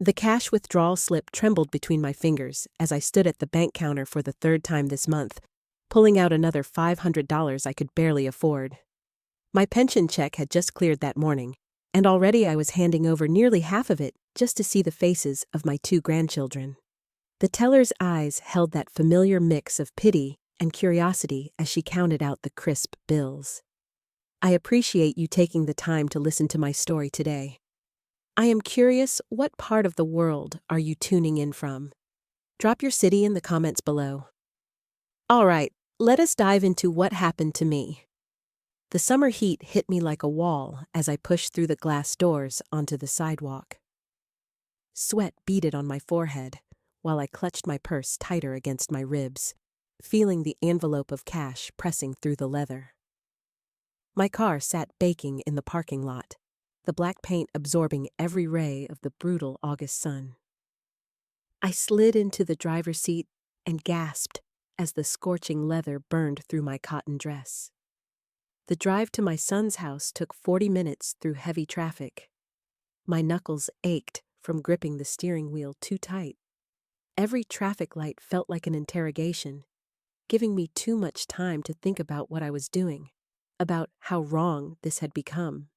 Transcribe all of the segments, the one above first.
The cash withdrawal slip trembled between my fingers as I stood at the bank counter for the third time this month, pulling out another $500 I could barely afford. My pension check had just cleared that morning, and already I was handing over nearly half of it just to see the faces of my 2 grandchildren. The teller's eyes held that familiar mix of pity and curiosity as she counted out the crisp bills. I appreciate you taking the time to listen to my story today. I am curious, what part of the world are you tuning in from? Drop your city in the comments below. All right, let us dive into what happened to me. The summer heat hit me like a wall as I pushed through the glass doors onto the sidewalk. Sweat beaded on my forehead while I clutched my purse tighter against my ribs, feeling the envelope of cash pressing through the leather. My car sat baking in the parking lot, the black paint absorbing every ray of the brutal August sun. I slid into the driver's seat and gasped as the scorching leather burned through my cotton dress. The drive to my son's house took 40 minutes through heavy traffic. My knuckles ached from gripping the steering wheel too tight. Every traffic light felt like an interrogation, giving me too much time to think about what I was doing, about how wrong this had become.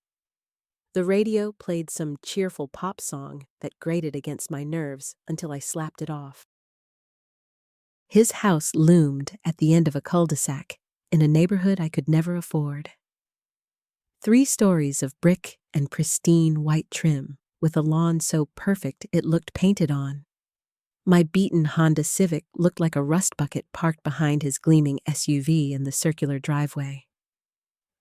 The radio played some cheerful pop song that grated against my nerves until I slapped it off. His house loomed at the end of a cul-de-sac in a neighborhood I could never afford. 3 stories of brick and pristine white trim, with a lawn so perfect it looked painted on. My beaten Honda Civic looked like a rust bucket parked behind his gleaming SUV in the circular driveway.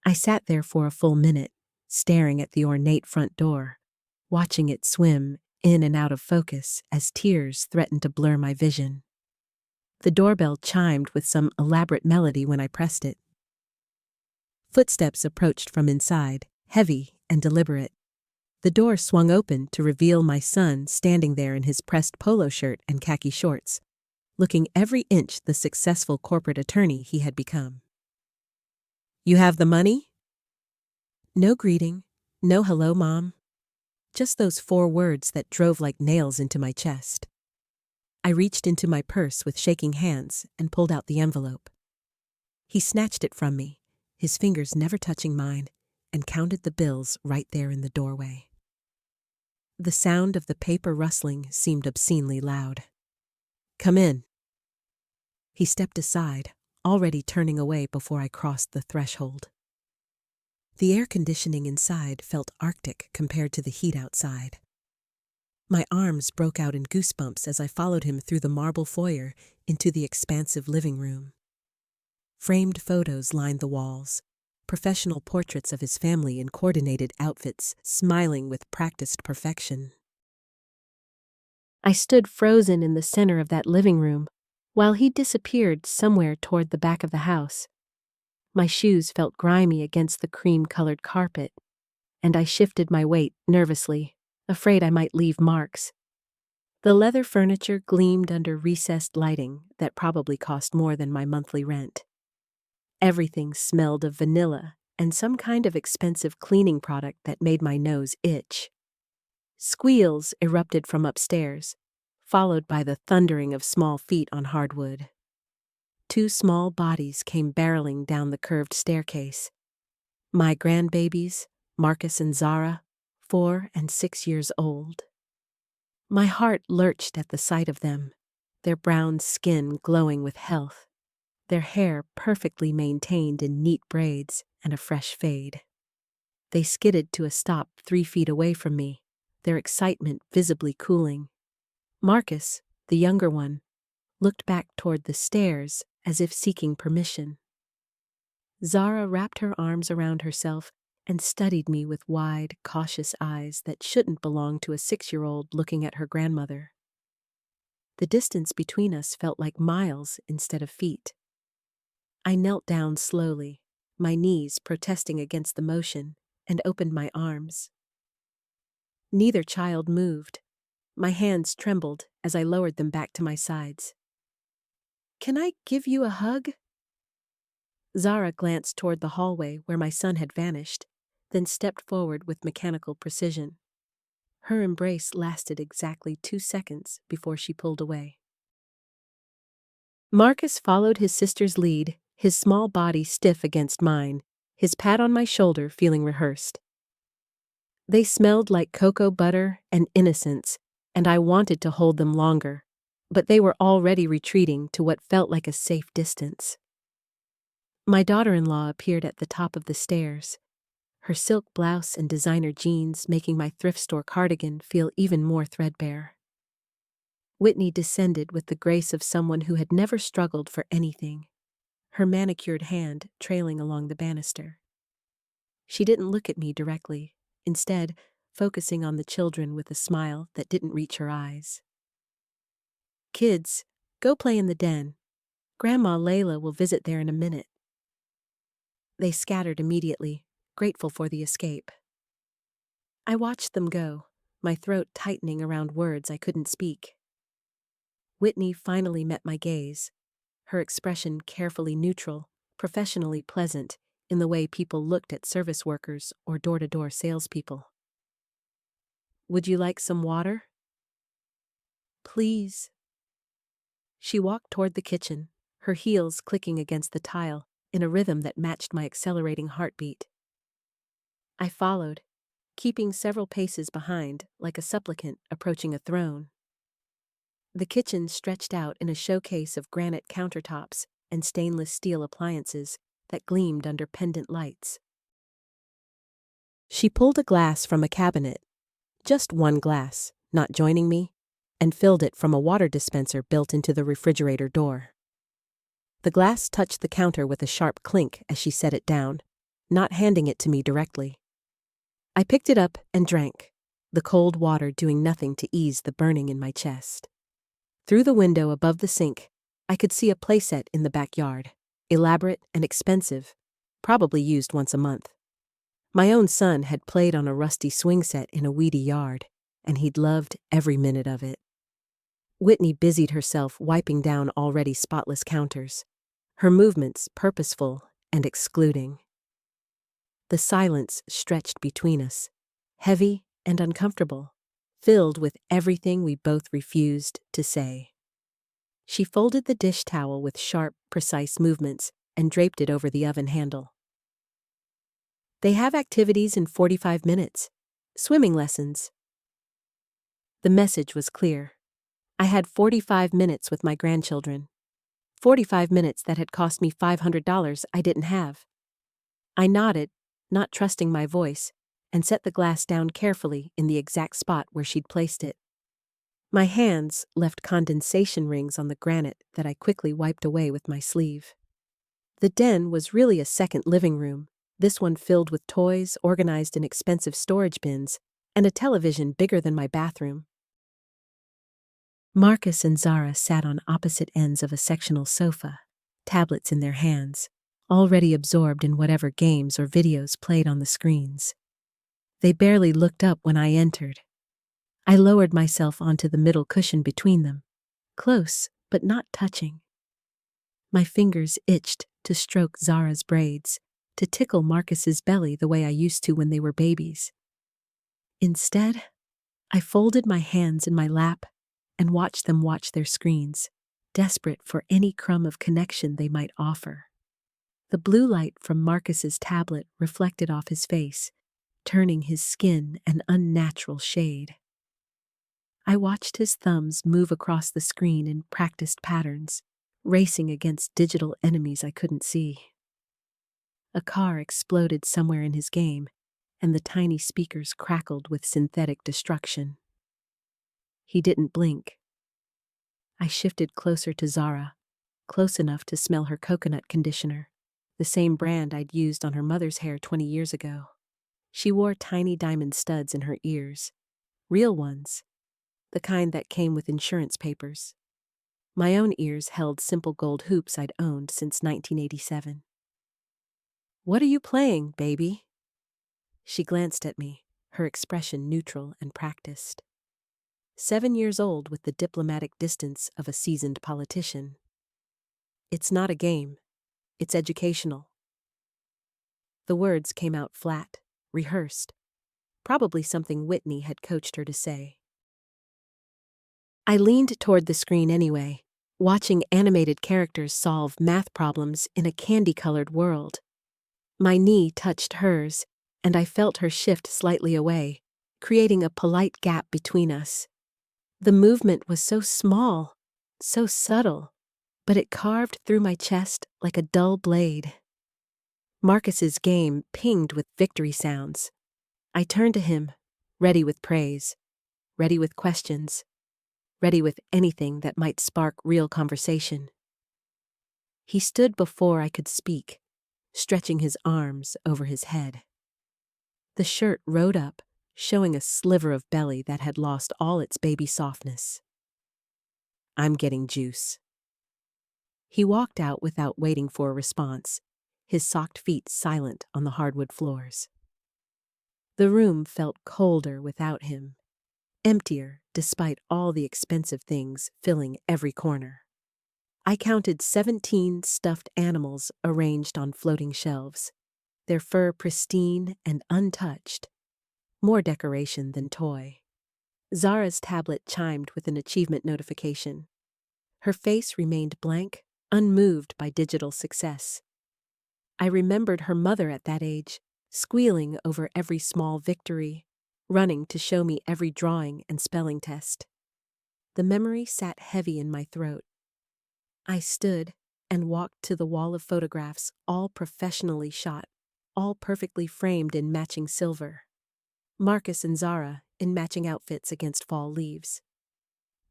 I sat there for a full minute, staring at the ornate front door, watching it swim in and out of focus as tears threatened to blur my vision. The doorbell chimed with some elaborate melody when I pressed it. Footsteps approached from inside, heavy and deliberate. The door swung open to reveal my son standing there in his pressed polo shirt and khaki shorts, looking every inch the successful corporate attorney he had become. "You have the money?" No greeting, no hello, Mom. Just those 4 words that drove like nails into my chest. I reached into my purse with shaking hands and pulled out the envelope. He snatched it from me, his fingers never touching mine, and counted the bills right there in the doorway. The sound of the paper rustling seemed obscenely loud. "Come in." He stepped aside, already turning away before I crossed the threshold. The air conditioning inside felt arctic compared to the heat outside. My arms broke out in goosebumps as I followed him through the marble foyer into the expansive living room. Framed photos lined the walls, professional portraits of his family in coordinated outfits, smiling with practiced perfection. I stood frozen in the center of that living room, while he disappeared somewhere toward the back of the house. My shoes felt grimy against the cream-colored carpet, and I shifted my weight nervously, afraid I might leave marks. The leather furniture gleamed under recessed lighting that probably cost more than my monthly rent. Everything smelled of vanilla and some kind of expensive cleaning product that made my nose itch. Squeals erupted from upstairs, followed by the thundering of small feet on hardwood. 2 small bodies came barreling down the curved staircase. My grandbabies, Marcus and Zara, 4 and 6 years old. My heart lurched at the sight of them, their brown skin glowing with health, their hair perfectly maintained in neat braids and a fresh fade. They skidded to a stop 3 feet away from me, their excitement visibly cooling. Marcus, the younger one, looked back toward the stairs as if seeking permission. Zara wrapped her arms around herself and studied me with wide, cautious eyes that shouldn't belong to a 6-year-old looking at her grandmother. The distance between us felt like miles instead of feet. I knelt down slowly, my knees protesting against the motion, and opened my arms. Neither child moved. My hands trembled as I lowered them back to my sides. "Can I give you a hug?" Zara glanced toward the hallway where my son had vanished, then stepped forward with mechanical precision. Her embrace lasted exactly 2 seconds before she pulled away. Marcus followed his sister's lead, his small body stiff against mine, his pat on my shoulder feeling rehearsed. They smelled like cocoa butter and innocence, and I wanted to hold them longer, but they were already retreating to what felt like a safe distance. My daughter-in-law appeared at the top of the stairs, her silk blouse and designer jeans making my thrift store cardigan feel even more threadbare. Whitney descended with the grace of someone who had never struggled for anything, her manicured hand trailing along the banister. She didn't look at me directly, instead focusing on the children with a smile that didn't reach her eyes. "Kids, go play in the den. Grandma Layla will visit there in a minute." They scattered immediately, grateful for the escape. I watched them go, my throat tightening around words I couldn't speak. Whitney finally met my gaze, her expression carefully neutral, professionally pleasant, in the way people looked at service workers or door-to-door salespeople. "Would you like some water?" "Please." She walked toward the kitchen, her heels clicking against the tile in a rhythm that matched my accelerating heartbeat. I followed, keeping several paces behind like a supplicant approaching a throne. The kitchen stretched out in a showcase of granite countertops and stainless steel appliances that gleamed under pendant lights. She pulled a glass from a cabinet, just one glass, not joining me, and filled it from a water dispenser built into the refrigerator door. The glass touched the counter with a sharp clink as she set it down, not handing it to me directly. I picked it up and drank, the cold water doing nothing to ease the burning in my chest. Through the window above the sink, I could see a playset in the backyard, elaborate and expensive, probably used once a month. My own son had played on a rusty swing set in a weedy yard, and he'd loved every minute of it. Whitney busied herself wiping down already spotless counters, her movements purposeful and excluding. The silence stretched between us, heavy and uncomfortable, filled with everything we both refused to say. She folded the dish towel with sharp, precise movements and draped it over the oven handle. "They have activities in 45 minutes. Swimming lessons." The message was clear. I had 45 minutes with my grandchildren. 45 minutes that had cost me $500 I didn't have. I nodded, not trusting my voice, and set the glass down carefully in the exact spot where she'd placed it. My hands left condensation rings on the granite that I quickly wiped away with my sleeve. The den was really a second living room, this one filled with toys organized in expensive storage bins, and a television bigger than my bathroom. Marcus and Zara sat on opposite ends of a sectional sofa, tablets in their hands, already absorbed in whatever games or videos played on the screens. They barely looked up when I entered. I lowered myself onto the middle cushion between them, close but not touching. My fingers itched to stroke Zara's braids, to tickle Marcus's belly the way I used to when they were babies. Instead, I folded my hands in my lap and watched them watch their screens, desperate for any crumb of connection they might offer. The blue light from Marcus's tablet reflected off his face, turning his skin an unnatural shade. I watched his thumbs move across the screen in practiced patterns, racing against digital enemies I couldn't see. A car exploded somewhere in his game, and the tiny speakers crackled with synthetic destruction. He didn't blink. I shifted closer to Zara, close enough to smell her coconut conditioner, the same brand I'd used on her mother's hair 20 years ago. She wore tiny diamond studs in her ears, real ones, the kind that came with insurance papers. My own ears held simple gold hoops I'd owned since 1987. "What are you playing, baby?" She glanced at me, her expression neutral and practiced. 7 years old with the diplomatic distance of a seasoned politician. "It's not a game. It's educational." The words came out flat, rehearsed. probably something Whitney had coached her to say. I leaned toward the screen anyway, watching animated characters solve math problems in a candy-colored world. My knee touched hers, and I felt her shift slightly away, creating a polite gap between us. The movement was so small, so subtle, but it carved through my chest like a dull blade. Marcus's game pinged with victory sounds. I turned to him, ready with praise, ready with questions, ready with anything that might spark real conversation. He stood before I could speak, stretching his arms over his head. The shirt rode up, showing a sliver of belly that had lost all its baby softness. I'm getting juice. He walked out without waiting for a response, his socked feet silent on the hardwood floors. The room felt colder without him, emptier despite all the expensive things filling every corner. I counted 17 stuffed animals arranged on floating shelves, their fur pristine and untouched, more decoration than toy. Zara's tablet chimed with an achievement notification. Her face remained blank, unmoved by digital success. I remembered her mother at that age, squealing over every small victory, running to show me every drawing and spelling test. The memory sat heavy in my throat. I stood and walked to the wall of photographs, all professionally shot, all perfectly framed in matching silver. Marcus and Zara in matching outfits against fall leaves.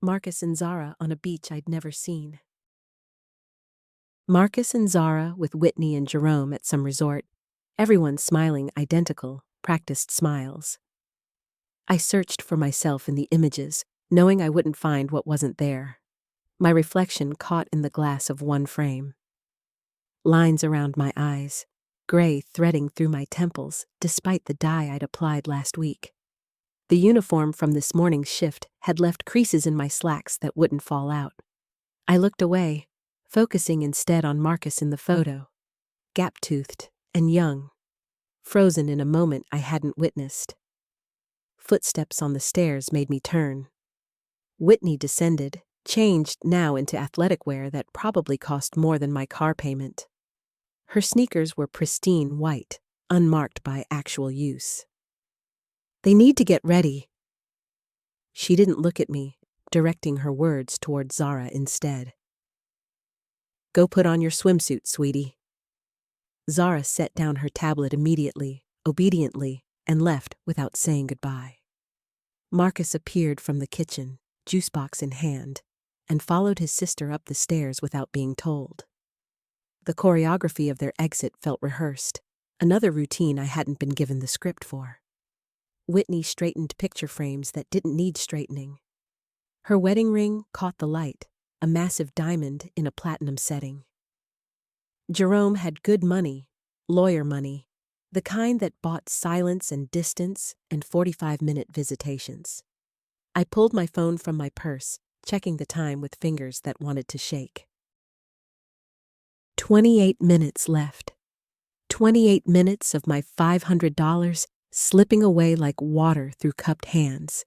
Marcus and Zara on a beach I'd never seen. Marcus and Zara with Whitney and Jerome at some resort, everyone smiling identical, practiced smiles. I searched for myself in the images, knowing I wouldn't find what wasn't there. My reflection caught in the glass of one frame. Lines around my eyes, gray threading through my temples despite the dye I'd applied last week. The uniform from this morning's shift had left creases in my slacks that wouldn't fall out. I looked away, focusing instead on Marcus in the photo, gap-toothed and young, frozen in a moment I hadn't witnessed. Footsteps on the stairs made me turn. Whitney descended, changed now into athletic wear that probably cost more than my car payment. Her sneakers were pristine white, unmarked by actual use. They need to get ready. She didn't look at me, directing her words toward Zara instead. Go put on your swimsuit, sweetie. Zara set down her tablet immediately, obediently, and left without saying goodbye. Marcus appeared from the kitchen, juice box in hand, and followed his sister up the stairs without being told. The choreography of their exit felt rehearsed, another routine I hadn't been given the script for. Whitney straightened picture frames that didn't need straightening. Her wedding ring caught the light, a massive diamond in a platinum setting. Jerome had good money, lawyer money, the kind that bought silence and distance and 45-minute visitations. I pulled my phone from my purse, checking the time with fingers that wanted to shake. 28 minutes left. 28 minutes of my $500 slipping away like water through cupped hands.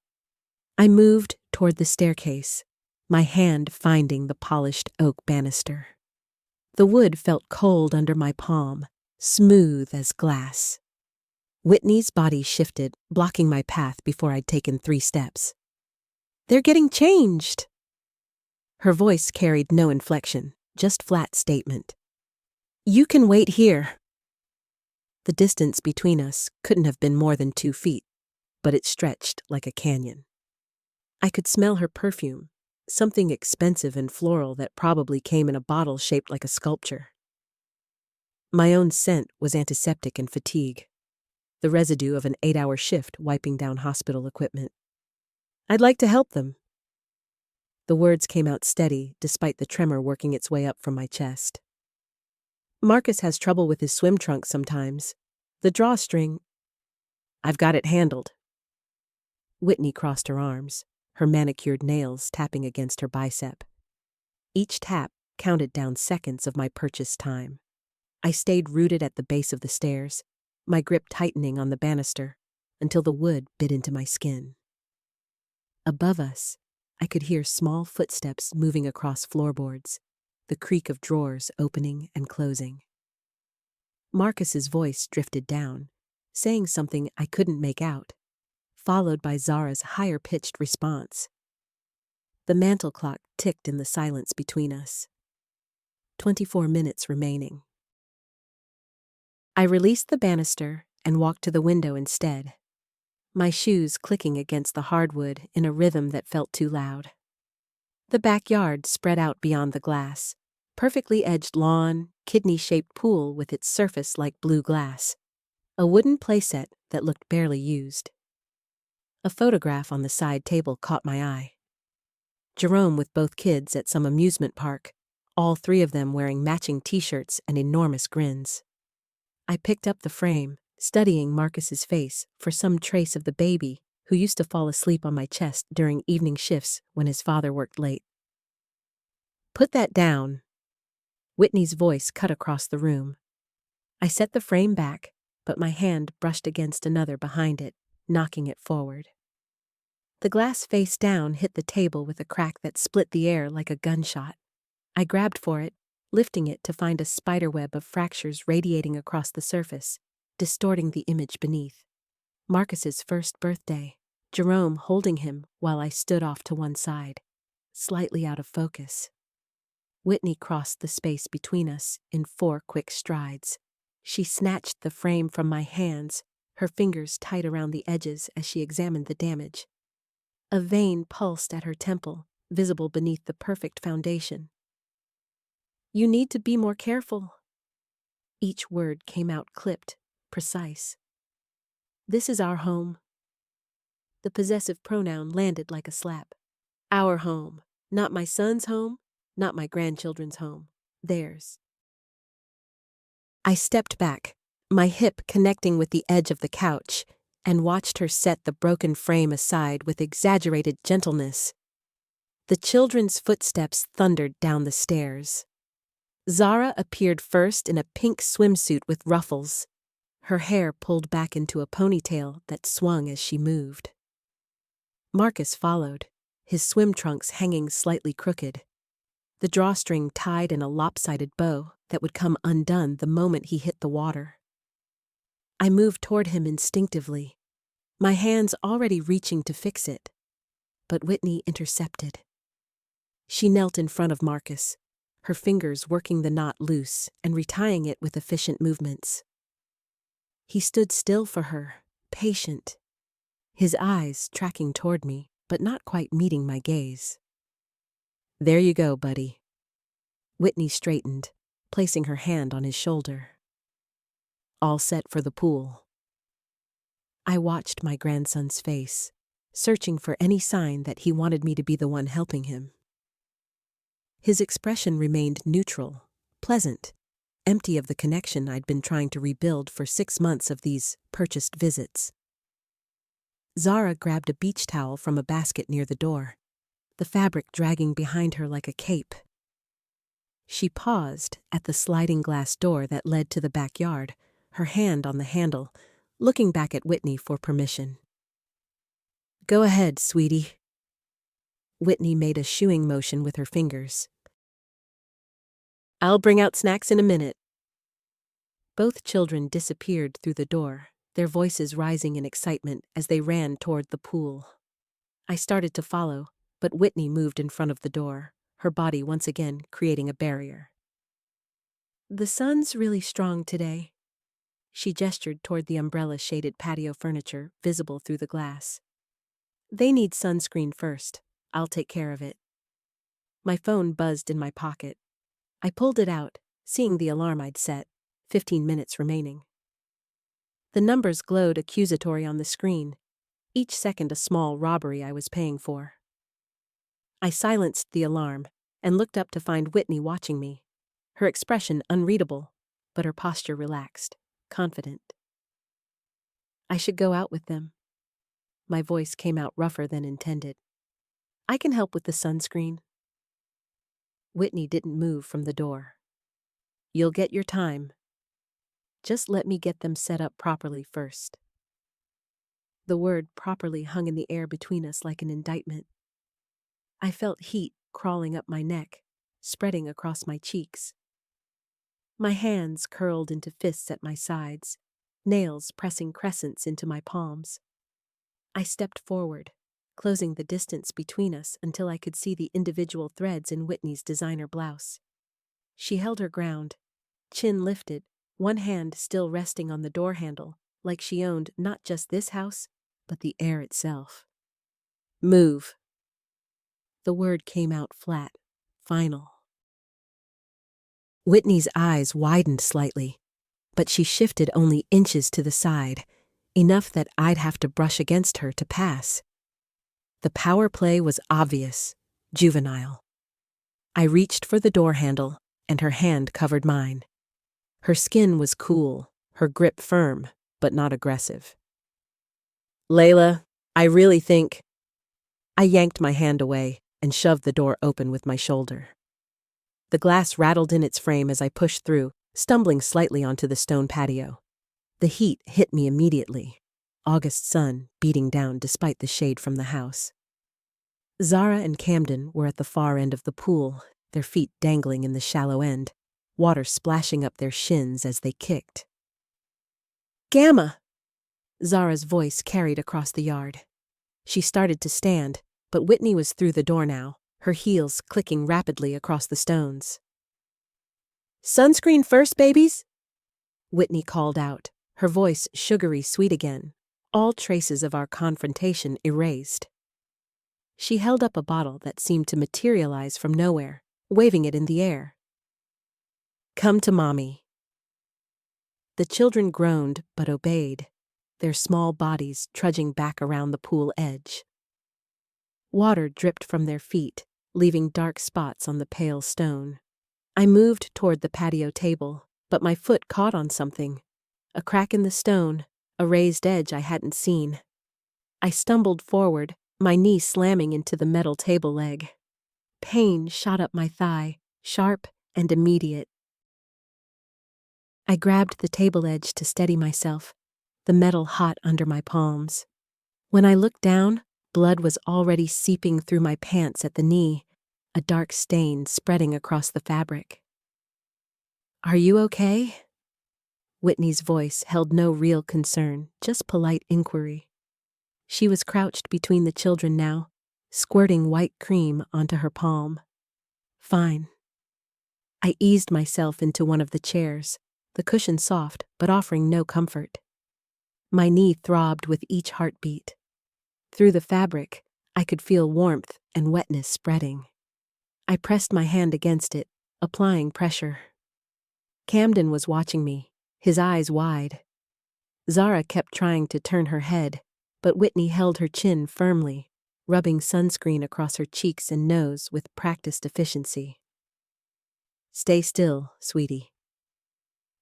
I moved toward the staircase, my hand finding the polished oak banister. The wood felt cold under my palm, smooth as glass. Whitney's body shifted, blocking my path before I'd taken 3 steps. They're getting changed. Her voice carried no inflection, just flat statement. You can wait here. The distance between us couldn't have been more than 2 feet, but it stretched like a canyon. I could smell her perfume, something expensive and floral that probably came in a bottle shaped like a sculpture. My own scent was antiseptic and fatigue, the residue of an 8-hour shift wiping down hospital equipment. I'd like to help them. The words came out steady despite the tremor working its way up from my chest. Marcus has trouble with his swim trunks sometimes. The drawstring. I've got it handled. Whitney crossed her arms, her manicured nails tapping against her bicep. Each tap counted down seconds of my purchased time. I stayed rooted at the base of the stairs, my grip tightening on the banister, until the wood bit into my skin. Above us, I could hear small footsteps moving across floorboards, the creak of drawers opening and closing. Marcus's voice drifted down, saying something I couldn't make out, followed by Zara's higher-pitched response. The mantel clock ticked in the silence between us. 24 minutes remaining. I released the banister and walked to the window instead, my shoes clicking against the hardwood in a rhythm that felt too loud. The backyard spread out beyond the glass, perfectly edged lawn, kidney-shaped pool with its surface like blue glass, a wooden playset that looked barely used. A photograph on the side table caught my eye. Jerome with both kids at some amusement park, all three of them wearing matching t-shirts and enormous grins. I picked up the frame, studying Marcus's face for some trace of the baby who used to fall asleep on my chest during evening shifts when his father worked late. "Put that down." Whitney's voice cut across the room. I set the frame back, but my hand brushed against another behind it, knocking it forward. The glass face down hit the table with a crack that split the air like a gunshot. I grabbed for it, lifting it to find a spiderweb of fractures radiating across the surface, distorting the image beneath. Marcus's first birthday, Jerome holding him while I stood off to one side, slightly out of focus. Whitney crossed the space between us in 4 quick strides. She snatched the frame from my hands, her fingers tight around the edges as she examined the damage. A vein pulsed at her temple, visible beneath the perfect foundation. "You need to be more careful." Each word came out clipped, precise. "This is our home." The possessive pronoun landed like a slap. Our home. Not my son's home, not my grandchildren's home. Theirs. I stepped back, my hip connecting with the edge of the couch, and watched her set the broken frame aside with exaggerated gentleness. The children's footsteps thundered down the stairs. Zara appeared first in a pink swimsuit with ruffles, her hair pulled back into a ponytail that swung as she moved. Marcus followed, his swim trunks hanging slightly crooked, the drawstring tied in a lopsided bow that would come undone the moment he hit the water. I moved toward him instinctively, my hands already reaching to fix it, but Whitney intercepted. She knelt in front of Marcus, her fingers working the knot loose and retying it with efficient movements. He stood still for her, patient, his eyes tracking toward me, but not quite meeting my gaze. "There you go, buddy." Whitney straightened, placing her hand on his shoulder. "All set for the pool." I watched my grandson's face, searching for any sign that he wanted me to be the one helping him. His expression remained neutral, pleasant, empty of the connection I'd been trying to rebuild for 6 months of these purchased visits. Zara grabbed a beach towel from a basket near the door, the fabric dragging behind her like a cape. She paused at the sliding glass door that led to the backyard, her hand on the handle, looking back at Whitney for permission. "Go ahead, sweetie." Whitney made a shooing motion with her fingers. "I'll bring out snacks in a minute." Both children disappeared through the door, their voices rising in excitement as they ran toward the pool. I started to follow, but Whitney moved in front of the door, her body once again creating a barrier. "The sun's really strong today." She gestured toward the umbrella-shaded patio furniture visible through the glass. "They need sunscreen first. I'll take care of it." My phone buzzed in my pocket. I pulled it out, seeing the alarm I'd set, 15 minutes remaining. The numbers glowed accusatory on the screen, each second a small robbery I was paying for. I silenced the alarm and looked up to find Whitney watching me, her expression unreadable, but her posture relaxed, confident. "I should go out with them." My voice came out rougher than intended. "I can help with the sunscreen." Whitney didn't move from the door. "You'll get your time. Just let me get them set up properly first." The word properly hung in the air between us like an indictment. I felt heat crawling up my neck, spreading across my cheeks. My hands curled into fists at my sides, nails pressing crescents into my palms. I stepped forward, closing the distance between us until I could see the individual threads in Whitney's designer blouse. She held her ground, chin lifted, one hand still resting on the door handle, like she owned not just this house, but the air itself. Move. The word came out flat, final. Whitney's eyes widened slightly, but she shifted only inches to the side, enough that I'd have to brush against her to pass. The power play was obvious, juvenile. I reached for the door handle, and her hand covered mine. Her skin was cool, her grip firm, but not aggressive. Layla, I really think... I yanked my hand away and shoved the door open with my shoulder. The glass rattled in its frame as I pushed through, stumbling slightly onto the stone patio. The heat hit me immediately, August sun beating down despite the shade from the house. Zara and Camden were at the far end of the pool, their feet dangling in the shallow end, water splashing up their shins as they kicked. Gamma! Zara's voice carried across the yard. She started to stand, but Whitney was through the door now, her heels clicking rapidly across the stones. Sunscreen first, babies? Whitney called out, her voice sugary sweet again, all traces of our confrontation erased. She held up a bottle that seemed to materialize from nowhere, waving it in the air. Come to mommy. The children groaned but obeyed, their small bodies trudging back around the pool edge. Water dripped from their feet, leaving dark spots on the pale stone. I moved toward the patio table, but my foot caught on something. A crack in the stone, a raised edge I hadn't seen. I stumbled forward, my knee slamming into the metal table leg. Pain shot up my thigh, sharp and immediate. I grabbed the table edge to steady myself, the metal hot under my palms. When I looked down, blood was already seeping through my pants at the knee, a dark stain spreading across the fabric. Are you okay? Whitney's voice held no real concern, just polite inquiry. She was crouched between the children now, squirting white cream onto her palm. Fine. I eased myself into one of the chairs, the cushion soft but offering no comfort. My knee throbbed with each heartbeat. Through the fabric, I could feel warmth and wetness spreading. I pressed my hand against it, applying pressure. Camden was watching me, his eyes wide. Zara kept trying to turn her head, but Whitney held her chin firmly, rubbing sunscreen across her cheeks and nose with practiced efficiency. Stay still, sweetie.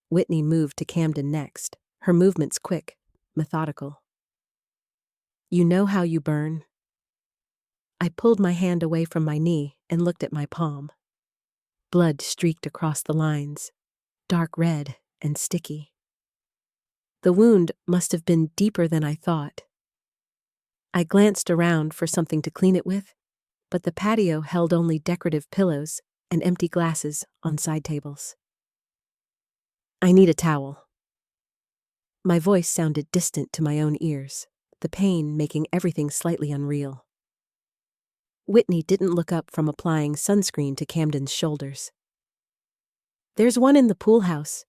Whitney moved to Camden next, her movements quick, methodical. You know how you burn? I pulled my hand away from my knee and looked at my palm. Blood streaked across the lines, dark red and sticky. The wound must have been deeper than I thought. I glanced around for something to clean it with, but the patio held only decorative pillows and empty glasses on side tables. I need a towel. My voice sounded distant to my own ears, the pain making everything slightly unreal. Whitney didn't look up from applying sunscreen to Camden's shoulders. There's one in the pool house.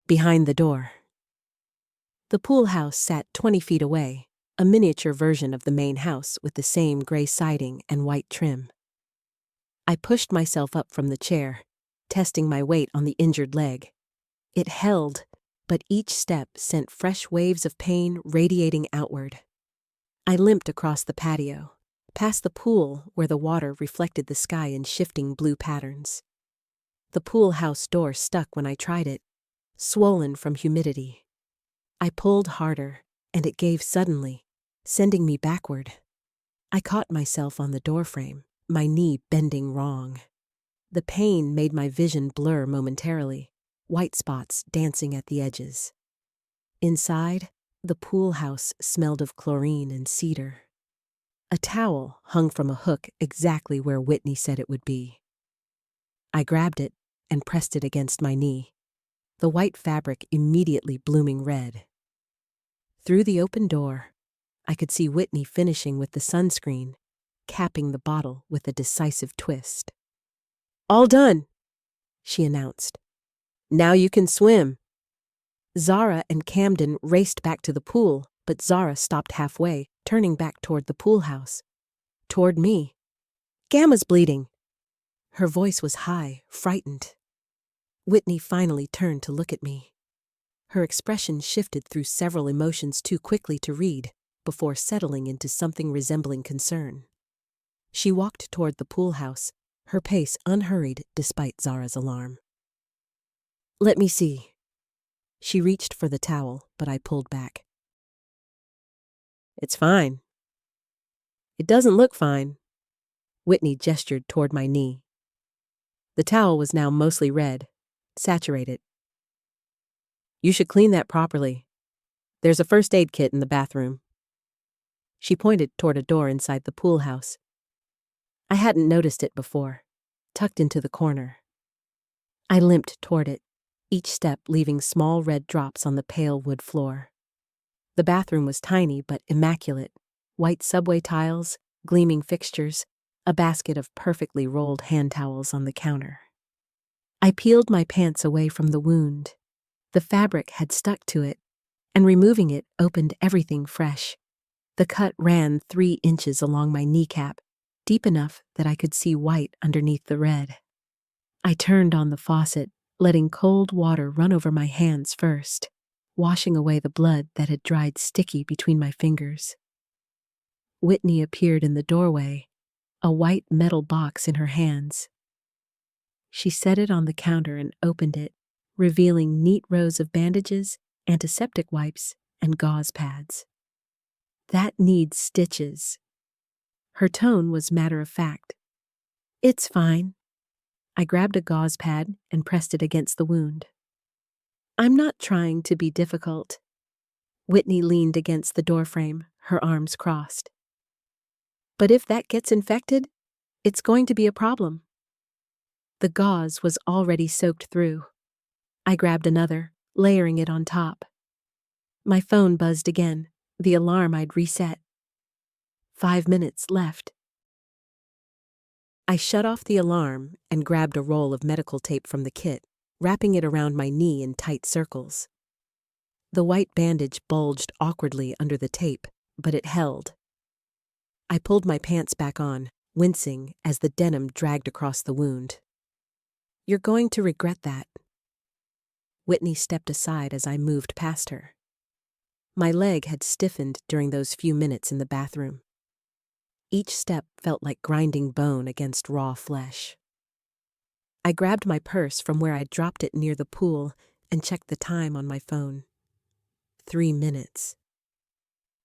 Behind the door. The pool house sat 20 feet away, a miniature version of the main house with the same gray siding and white trim. I pushed myself up from the chair, testing my weight on the injured leg. It held, but each step sent fresh waves of pain radiating outward. I limped across the patio, past the pool where the water reflected the sky in shifting blue patterns. The pool house door stuck when I tried it, swollen from humidity. I pulled harder, and it gave suddenly, sending me backward. I caught myself on the doorframe, my knee bending wrong. The pain made my vision blur momentarily, white spots dancing at the edges. Inside, The pool house smelled of chlorine and cedar. A towel hung from a hook exactly where Whitney said it would be. I grabbed it and pressed it against my knee, the white fabric immediately blooming red. Through the open door, I could see Whitney finishing with the sunscreen, capping the bottle with a decisive twist. "All done," she announced. "Now you can swim." Zara and Camden raced back to the pool, but Zara stopped halfway, turning back toward the pool house. Toward me. "Gamma's bleeding." Her voice was high, frightened. Whitney finally turned to look at me. Her expression shifted through several emotions too quickly to read, before settling into something resembling concern. She walked toward the pool house, her pace unhurried despite Zara's alarm. "Let me see." She reached for the towel, but I pulled back. "It's fine." "It doesn't look fine." Whitney gestured toward my knee. The towel was now mostly red, saturated. "You should clean that properly. There's a first aid kit in the bathroom." She pointed toward a door inside the pool house. I hadn't noticed it before, tucked into the corner. I limped toward it, each step leaving small red drops on the pale wood floor. The bathroom was tiny but immaculate, white subway tiles, gleaming fixtures, a basket of perfectly rolled hand towels on the counter. I peeled my pants away from the wound. The fabric had stuck to it, and removing it opened everything fresh. The cut ran 3 inches along my kneecap, deep enough that I could see white underneath the red. I turned on the faucet, letting cold water run over my hands first, washing away the blood that had dried sticky between my fingers. Whitney appeared in the doorway, a white metal box in her hands. She set it on the counter and opened it, revealing neat rows of bandages, antiseptic wipes, and gauze pads. "That needs stitches." Her tone was matter-of-fact. "It's fine." I grabbed a gauze pad and pressed it against the wound. "I'm not trying to be difficult." Whitney leaned against the doorframe, her arms crossed. "But if that gets infected, it's going to be a problem." The gauze was already soaked through. I grabbed another, layering it on top. My phone buzzed again, the alarm I'd reset. 5 minutes left. I shut off the alarm and grabbed a roll of medical tape from the kit, wrapping it around my knee in tight circles. The white bandage bulged awkwardly under the tape, but it held. I pulled my pants back on, wincing as the denim dragged across the wound. "You're going to regret that." Whitney stepped aside as I moved past her. My leg had stiffened during those few minutes in the bathroom. Each step felt like grinding bone against raw flesh. I grabbed my purse from where I'd dropped it near the pool and checked the time on my phone. 3 minutes.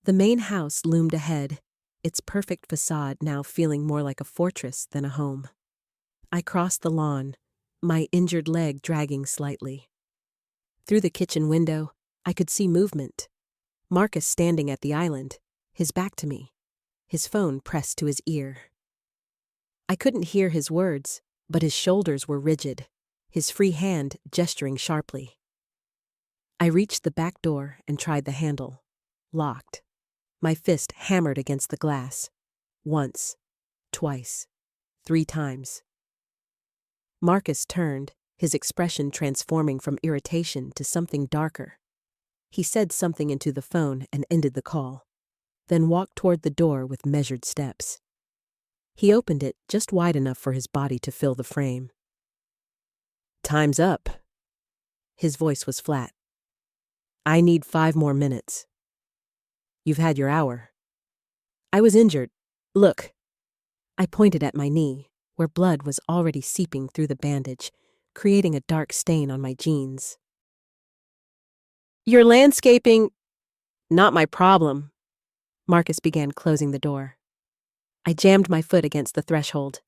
The main house loomed ahead, its perfect facade now feeling more like a fortress than a home. I crossed the lawn, my injured leg dragging slightly. Through the kitchen window, I could see movement. Marcus standing at the island, his back to me, his phone pressed to his ear. I couldn't hear his words, but his shoulders were rigid, his free hand gesturing sharply. I reached the back door and tried the handle. Locked. My fist hammered against the glass. Once, twice, 3 times. Marcus turned, his expression transforming from irritation to something darker. He said something into the phone and ended the call, then walked toward the door with measured steps. He opened it just wide enough for his body to fill the frame. "Time's up." His voice was flat. "I need 5 more minutes. You've had your hour." "I was injured. Look." I pointed at my knee, where blood was already seeping through the bandage, creating a dark stain on my jeans. "Your landscaping—" "Not my problem." Marcus began closing the door. I jammed my foot against the threshold.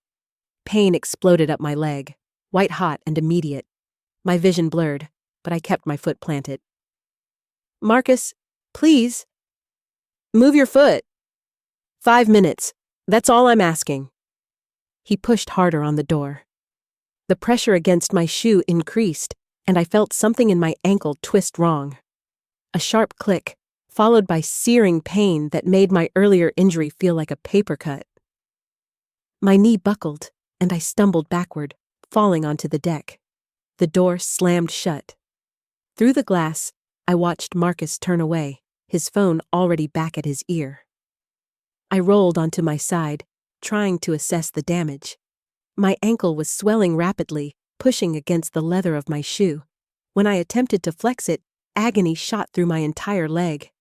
Pain exploded up my leg, white hot and immediate. My vision blurred, but I kept my foot planted. "Marcus, Please, move your foot. 5 minutes. That's all I'm asking. He pushed harder on the door. The pressure against my shoe increased, and I felt something in my ankle twist wrong. A sharp click, followed by searing pain that made my earlier injury feel like a paper cut. My knee buckled, and I stumbled backward, falling onto the deck. The door slammed shut. Through the glass, I watched Marcus turn away, his phone already back at his ear. I rolled onto my side, trying to assess the damage. My ankle was swelling rapidly, pushing against the leather of my shoe. When I attempted to flex it, agony shot through my entire leg.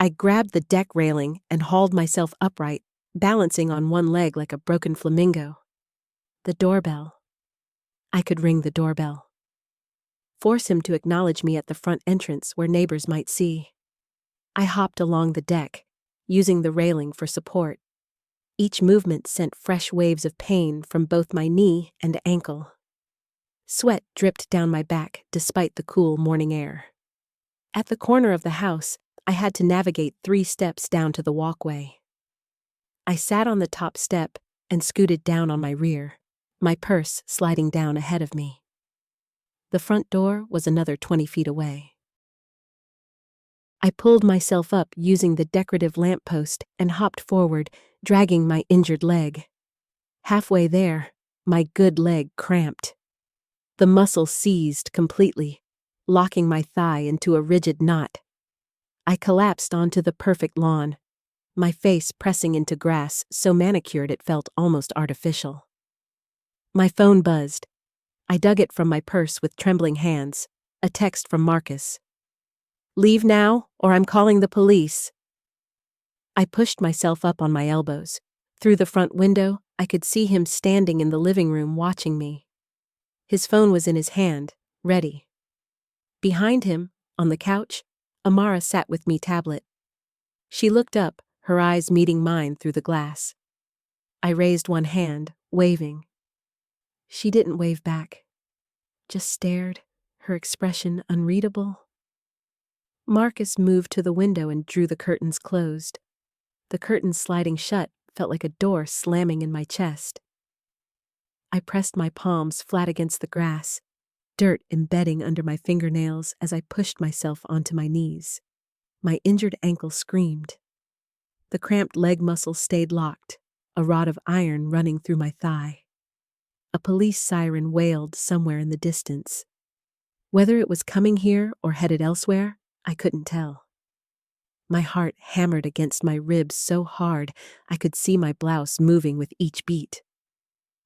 I grabbed the deck railing and hauled myself upright, balancing on one leg like a broken flamingo. The doorbell. I could ring the doorbell. Force him to acknowledge me at the front entrance where neighbors might see. I hopped along the deck, using the railing for support. Each movement sent fresh waves of pain from both my knee and ankle. Sweat dripped down my back despite the cool morning air. At the corner of the house, I had to navigate 3 steps down to the walkway. I sat on the top step and scooted down on my rear, my purse sliding down ahead of me. The front door was another 20 feet away. I pulled myself up using the decorative lamppost and hopped forward, dragging my injured leg. Halfway there, my good leg cramped. The muscle seized completely, locking my thigh into a rigid knot. I collapsed onto the perfect lawn, my face pressing into grass so manicured it felt almost artificial. My phone buzzed. I dug it from my purse with trembling hands, a text from Marcus. "Leave now, or I'm calling the police." I pushed myself up on my elbows. Through the front window, I could see him standing in the living room watching me. His phone was in his hand, ready. Behind him, on the couch, Amara sat with me tablet. She looked up, her eyes meeting mine through the glass. I raised one hand, waving. She didn't wave back, just stared, her expression unreadable. Marcus moved to the window and drew the curtains closed. The curtains sliding shut felt like a door slamming in my chest. I pressed my palms flat against the grass, dirt embedding under my fingernails as I pushed myself onto my knees. My injured ankle screamed. The cramped leg muscle stayed locked, a rod of iron running through my thigh. A police siren wailed somewhere in the distance. Whether it was coming here or headed elsewhere, I couldn't tell. My heart hammered against my ribs so hard I could see my blouse moving with each beat.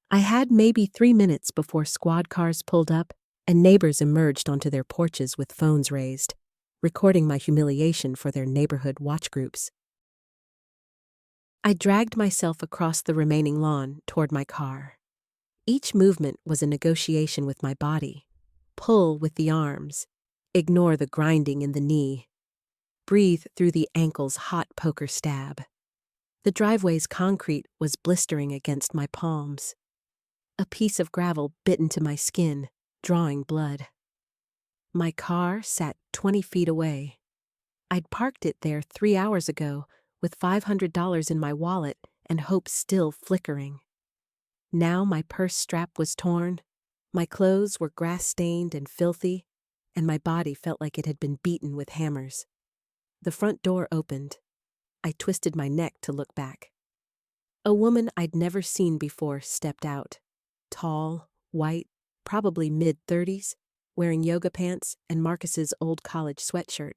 I had maybe 3 minutes before squad cars pulled up and neighbors emerged onto their porches with phones raised, recording my humiliation for their neighborhood watch groups. I dragged myself across the remaining lawn toward my car. Each movement was a negotiation with my body. Pull with the arms. Ignore the grinding in the knee. Breathe through the ankle's hot poker stab. The driveway's concrete was blistering against my palms. A piece of gravel bit into my skin, drawing blood. My car sat 20 feet away. I'd parked it there 3 hours ago with $500 in my wallet and hope still flickering. Now my purse strap was torn, my clothes were grass-stained and filthy, and my body felt like it had been beaten with hammers. The front door opened. I twisted my neck to look back. A woman I'd never seen before stepped out. Tall, white, probably mid-30s, wearing yoga pants and Marcus's old college sweatshirt.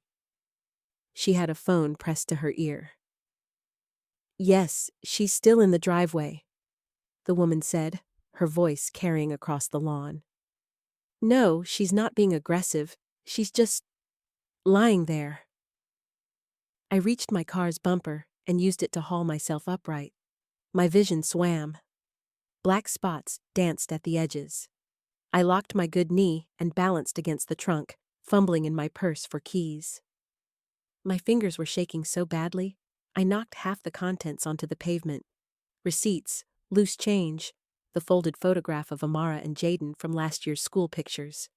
She had a phone pressed to her ear. "Yes, she's still in the driveway," the woman said, her voice carrying across the lawn. "No, she's not being aggressive. She's just lying there." I reached my car's bumper and used it to haul myself upright. My vision swam. Black spots danced at the edges. I locked my good knee and balanced against the trunk, fumbling in my purse for keys. My fingers were shaking so badly, I knocked half the contents onto the pavement. Receipts, loose change, the folded photograph of Amara and Jaden from last year's school pictures.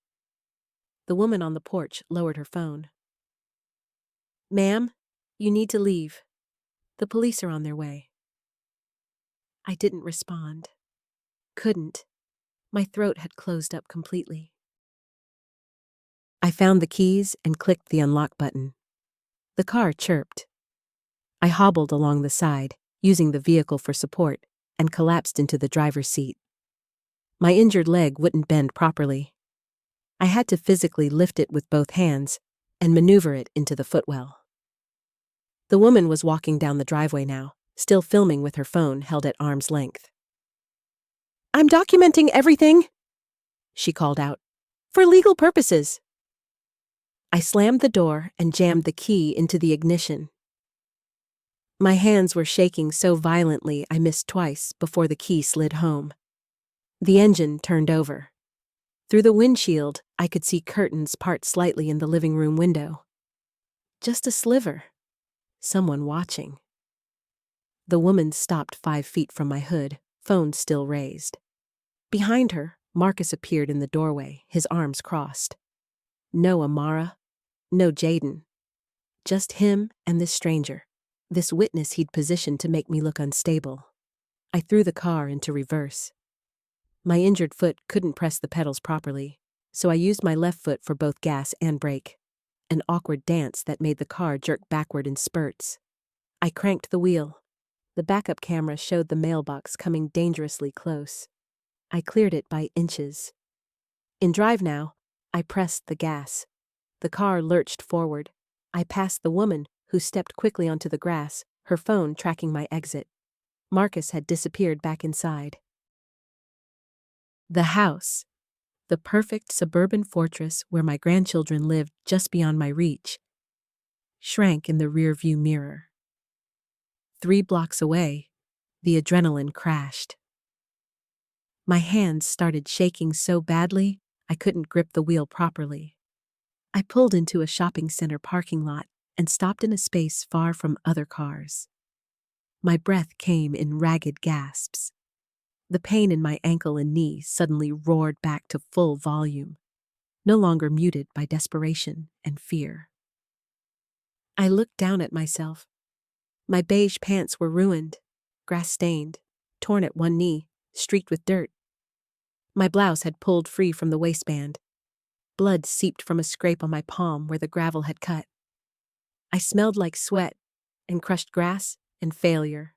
The woman on the porch lowered her phone. "Ma'am, You need to leave. The police are on their way. I didn't respond. Couldn't. My throat had closed up completely. I found the keys and clicked the unlock button. The car chirped. I hobbled along the side, using the vehicle for support, and collapsed into the driver's seat. My injured leg wouldn't bend properly. I had to physically lift it with both hands and maneuver it into the footwell. The woman was walking down the driveway now, still filming with her phone held at arm's length. "I'm documenting everything," she called out, "for legal purposes." I slammed the door and jammed the key into the ignition. My hands were shaking so violently I missed twice before the key slid home. The engine turned over. Through the windshield, I could see curtains part slightly in the living room window. Just a sliver. Someone watching. The woman stopped 5 feet from my hood, phone still raised. Behind her, Marcus appeared in the doorway, his arms crossed. No Amara, no Jaden. Just him and this stranger, this witness he'd positioned to make me look unstable. I threw the car into reverse. My injured foot couldn't press the pedals properly, so I used my left foot for both gas and brake. An awkward dance that made the car jerk backward in spurts. I cranked the wheel. The backup camera showed the mailbox coming dangerously close. I cleared it by inches. In drive now, I pressed the gas. The car lurched forward. I passed the woman, who stepped quickly onto the grass, her phone tracking my exit. Marcus had disappeared back inside. The house, the perfect suburban fortress where my grandchildren lived just beyond my reach, shrank in the rearview mirror. 3 blocks away, the adrenaline crashed. My hands started shaking so badly I couldn't grip the wheel properly. I pulled into a shopping center parking lot and stopped in a space far from other cars. My breath came in ragged gasps. The pain in my ankle and knee suddenly roared back to full volume, no longer muted by desperation and fear. I looked down at myself. My beige pants were ruined, grass-stained, torn at one knee, streaked with dirt. My blouse had pulled free from the waistband. Blood seeped from a scrape on my palm where the gravel had cut. I smelled like sweat and crushed grass and failure.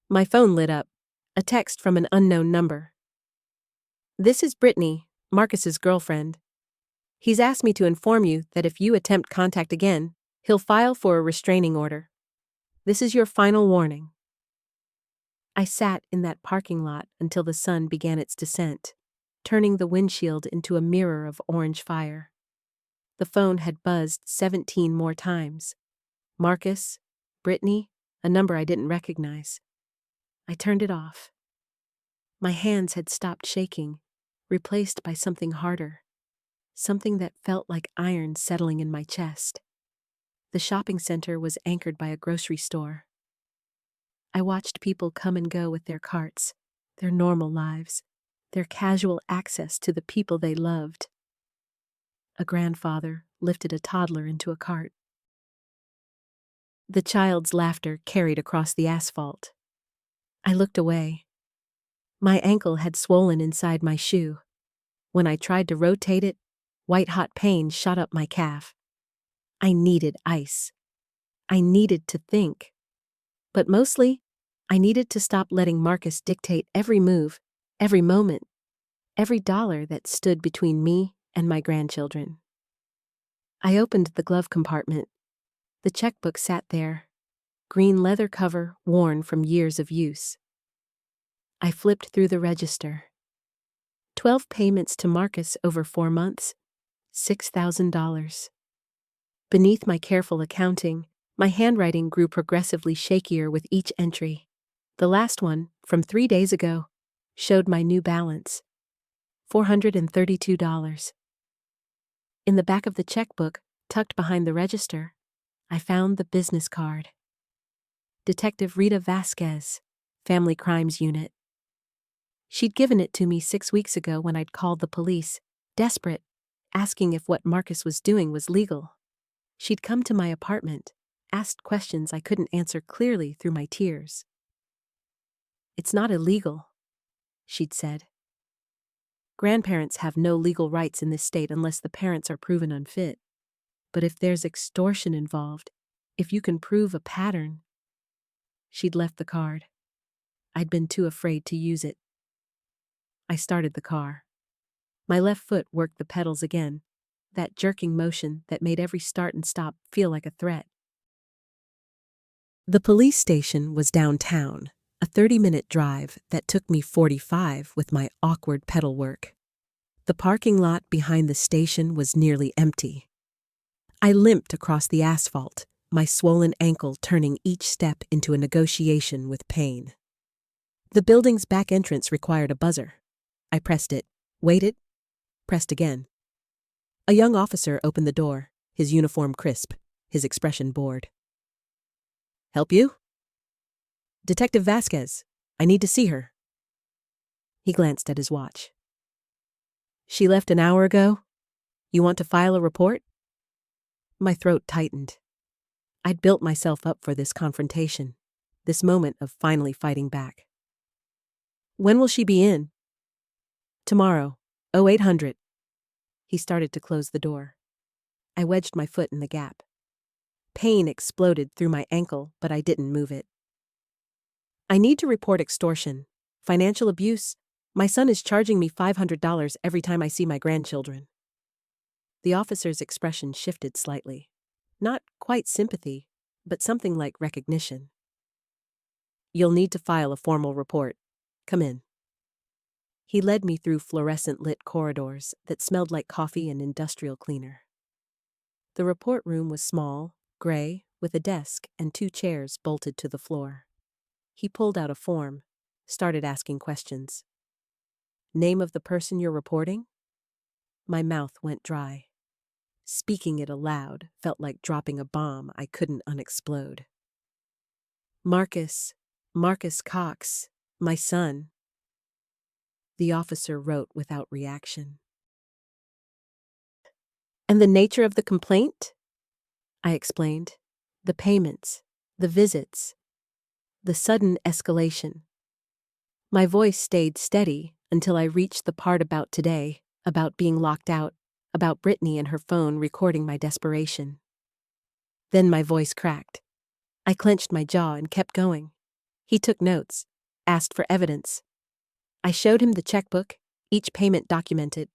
My phone lit up, a text from an unknown number. "This is Brittany, Marcus's girlfriend. He's asked me to inform you that if you attempt contact again, he'll file for a restraining order. This is your final warning." I sat in that parking lot until the sun began its descent, turning the windshield into a mirror of orange fire. The phone had buzzed 17 more times. Marcus, Brittany, a number I didn't recognize. I turned it off. My hands had stopped shaking, replaced by something harder, something that felt like iron settling in my chest. The shopping center was anchored by a grocery store. I watched people come and go with their carts, their normal lives, their casual access to the people they loved. A grandfather lifted a toddler into a cart. The child's laughter carried across the asphalt. I looked away. My ankle had swollen inside my shoe. When I tried to rotate it, white-hot pain shot up my calf. I needed ice. I needed to think. But mostly, I needed to stop letting Marcus dictate every move, every moment, every dollar that stood between me and my grandchildren. I opened the glove compartment. The checkbook sat there, green leather cover worn from years of use. I flipped through the register. 12 payments to Marcus over 4 months, $6,000. Beneath my careful accounting, my handwriting grew progressively shakier with each entry. The last one, from 3 days ago, showed my new balance, $432. In the back of the checkbook, tucked behind the register, I found the business card. Detective Rita Vasquez, Family Crimes Unit. She'd given it to me 6 weeks ago when I'd called the police, desperate, asking if what Marcus was doing was legal. She'd come to my apartment, asked questions I couldn't answer clearly through my tears. "It's not illegal," she'd said. "Grandparents have no legal rights in this state unless the parents are proven unfit. But if there's extortion involved, if you can prove a pattern..." She'd left the card. I'd been too afraid to use it. I started the car. My left foot worked the pedals again, that jerking motion that made every start and stop feel like a threat. The police station was downtown, a 30-minute drive that took me 45 with my awkward pedal work. The parking lot behind the station was nearly empty. I limped across the asphalt, my swollen ankle turning each step into a negotiation with pain. The building's back entrance required a buzzer. I pressed it, waited, pressed again. A young officer opened the door, his uniform crisp, his expression bored. "Help you?" "Detective Vasquez. I need to see her." He glanced at his watch. "She left an hour ago? You want to file a report?" My throat tightened. I'd built myself up for this confrontation, this moment of finally fighting back. "When will she be in?" "Tomorrow, 0800. He started to close the door. I wedged my foot in the gap. Pain exploded through my ankle, but I didn't move it. "I need to report extortion, financial abuse. My son is charging me $500 every time I see my grandchildren." The officer's expression shifted slightly. Not quite sympathy, but something like recognition. "You'll need to file a formal report. Come in." He led me through fluorescent-lit corridors that smelled like coffee and industrial cleaner. The report room was small, gray, with a desk and 2 chairs bolted to the floor. He pulled out a form, started asking questions. "Name of the person you're reporting?" My mouth went dry. Speaking it aloud felt like dropping a bomb I couldn't unexplode. Marcus Cox, my son." The officer wrote without reaction. "And the nature of the complaint?" I explained. "The payments, the visits, the sudden escalation." My voice stayed steady until I reached the part about today, about being locked out, about Brittany and her phone recording my desperation. Then my voice cracked. I clenched my jaw and kept going. He took notes, asked for evidence. I showed him the checkbook, each payment documented.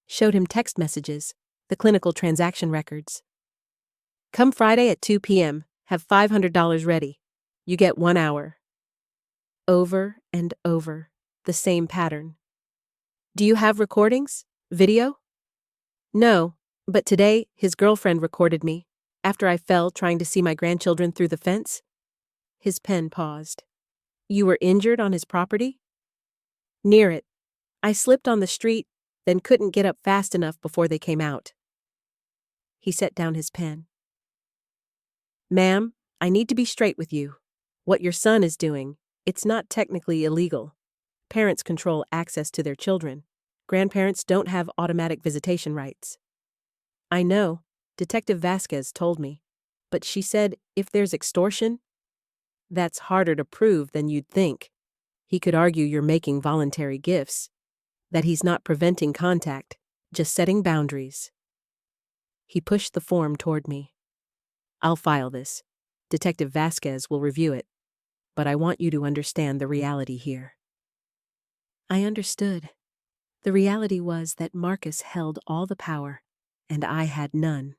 Showed him text messages, the clinical transaction records. "Come Friday at 2 p.m., have $500 ready. You get 1 hour." Over and over, the same pattern. "Do you have recordings? Video?" "No, but today his girlfriend recorded me, after I fell trying to see my grandchildren through the fence." His pen paused. "You were injured on his property?" "Near it. I slipped on the street, then couldn't get up fast enough before they came out." He set down his pen. "Ma'am, I need to be straight with you. What your son is doing, it's not technically illegal. Parents control access to their children. Grandparents don't have automatic visitation rights." "I know. Detective Vasquez told me. But she said if there's extortion..." "That's harder to prove than you'd think. He could argue you're making voluntary gifts, that he's not preventing contact, just setting boundaries." He pushed the form toward me. "I'll file this. Detective Vasquez will review it. But I want you to understand the reality here." I understood. The reality was that Marcus held all the power, and I had none.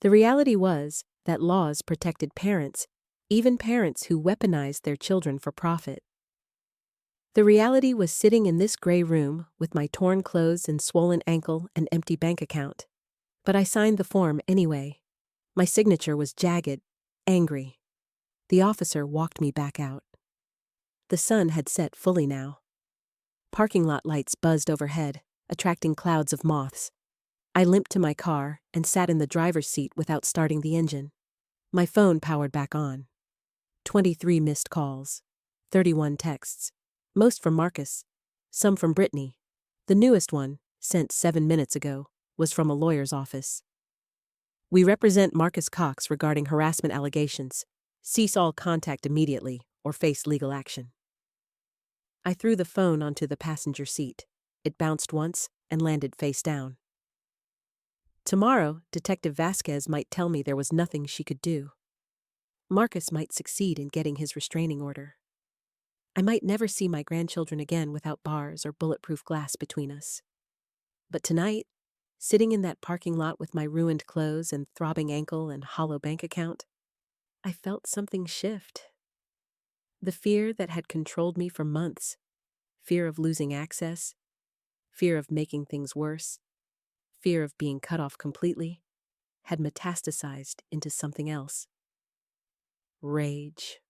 The reality was that laws protected parents, even parents who weaponized their children for profit. The reality was sitting in this gray room with my torn clothes and swollen ankle and empty bank account. But I signed the form anyway. My signature was jagged, angry. The officer walked me back out. The sun had set fully now. Parking lot lights buzzed overhead, attracting clouds of moths. I limped to my car and sat in the driver's seat without starting the engine. My phone powered back on. 23 missed calls. 31 texts. Most from Marcus. Some from Brittany. The newest one, sent 7 minutes ago, was from a lawyer's office. We represent Marcus Cox regarding harassment allegations. Cease all contact immediately or face legal action. I threw the phone onto the passenger seat. It bounced once and landed face down. Tomorrow, Detective Vasquez might tell me there was nothing she could do. Marcus might succeed in getting his restraining order. I might never see my grandchildren again without bars or bulletproof glass between us. But tonight, sitting in that parking lot with my ruined clothes and throbbing ankle and hollow bank account, I felt something shift. The fear that had controlled me for months, fear of losing access, fear of making things worse, fear of being cut off completely, had metastasized into something else. Rage.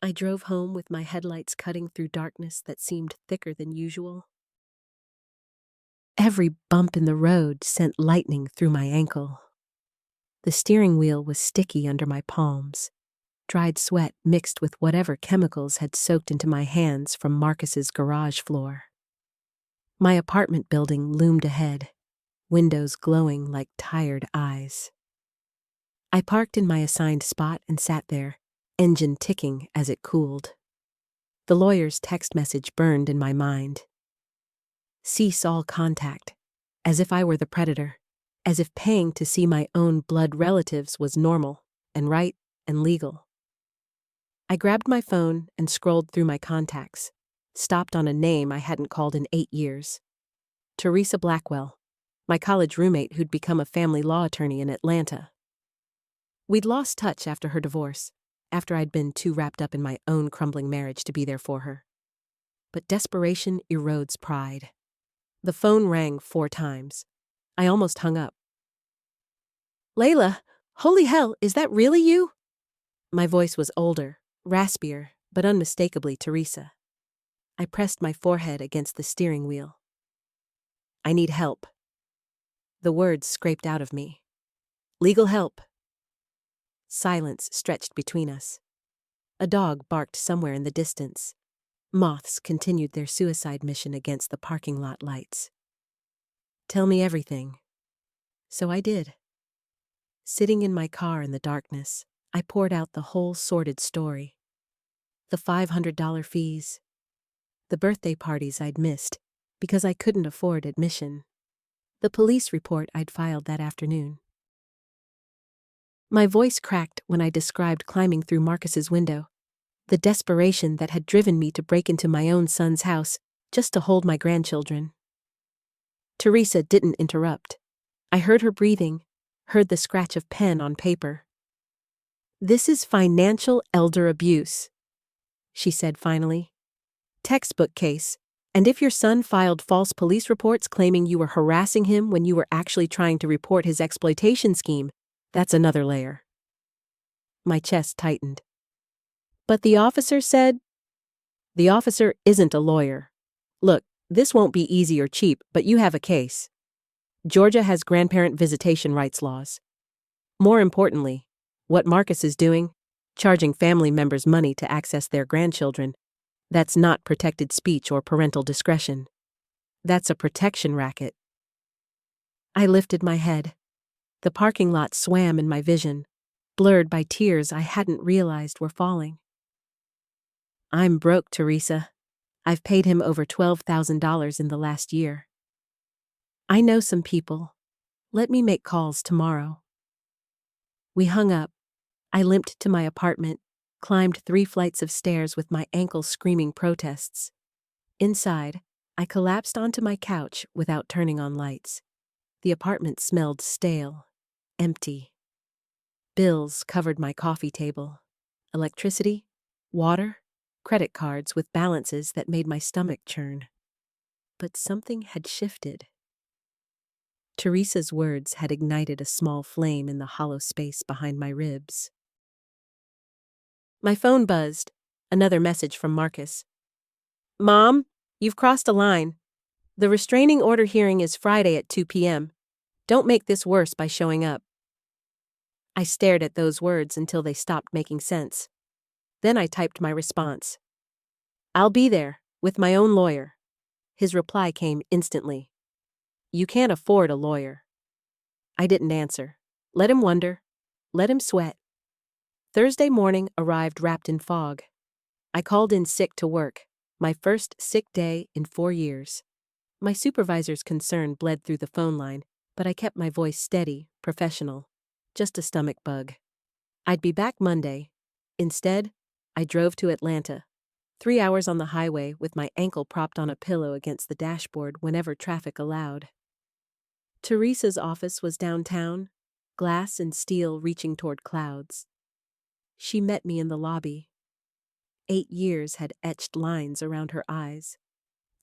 I drove home with my headlights cutting through darkness that seemed thicker than usual. Every bump in the road sent lightning through my ankle. The steering wheel was sticky under my palms, dried sweat mixed with whatever chemicals had soaked into my hands from Marcus's garage floor. My apartment building loomed ahead, windows glowing like tired eyes. I parked in my assigned spot and sat there, engine ticking as it cooled. The lawyer's text message burned in my mind. Cease all contact, as if I were the predator, as if paying to see my own blood relatives was normal and right and legal. I grabbed my phone and scrolled through my contacts, stopped on a name I hadn't called in 8 years. Teresa Blackwell, my college roommate who'd become a family law attorney in Atlanta. We'd lost touch after her divorce, after I'd been too wrapped up in my own crumbling marriage to be there for her. But desperation erodes pride. The phone rang 4 times. I almost hung up. "Layla, holy hell, is that really you?" My voice was older, raspier, but unmistakably Teresa. I pressed my forehead against the steering wheel. "I need help." The words scraped out of me. "Legal help." Silence stretched between us. A dog barked somewhere in the distance. Moths continued their suicide mission against the parking lot lights. "Tell me everything." So I did. Sitting in my car in the darkness, I poured out the whole sordid story. The $500 fees. The birthday parties I'd missed because I couldn't afford admission. The police report I'd filed that afternoon. My voice cracked when I described climbing through Marcus's window, the desperation that had driven me to break into my own son's house just to hold my grandchildren. Teresa didn't interrupt. I heard her breathing, heard the scratch of pen on paper. "This is financial elder abuse," she said finally. "Textbook case. And if your son filed false police reports claiming you were harassing him when you were actually trying to report his exploitation scheme, that's another layer." My chest tightened. "But the officer said—" "The officer isn't a lawyer. Look, this won't be easy or cheap, but you have a case. Georgia has grandparent visitation rights laws. More importantly, what Marcus is doing, charging family members money to access their grandchildren, that's not protected speech or parental discretion. That's a protection racket." I lifted my head. The parking lot swam in my vision, blurred by tears I hadn't realized were falling. "I'm broke, Teresa. I've paid him over $12,000 in the last year. I know some people. Let me make calls tomorrow." We hung up. I limped to my apartment, climbed 3 flights of stairs with my ankle screaming protests. Inside, I collapsed onto my couch without turning on lights. The apartment smelled stale, empty. Bills covered my coffee table. Electricity, water, credit cards with balances that made my stomach churn. But something had shifted. Teresa's words had ignited a small flame in the hollow space behind my ribs. My phone buzzed. Another message from Marcus. "Mom, you've crossed a line. The restraining order hearing is Friday at 2 p.m. Don't make this worse by showing up." I stared at those words until they stopped making sense. Then I typed my response. "I'll be there, with my own lawyer." His reply came instantly. "You can't afford a lawyer." I didn't answer. Let him wonder. Let him sweat. Thursday morning arrived wrapped in fog. I called in sick to work, my first sick day in 4 years. My supervisor's concern bled through the phone line, but I kept my voice steady, professional. Just a stomach bug. I'd be back Monday. Instead, I drove to Atlanta. 3 hours on the highway with my ankle propped on a pillow against the dashboard whenever traffic allowed. Teresa's office was downtown, glass and steel reaching toward clouds. She met me in the lobby. 8 years had etched lines around her eyes,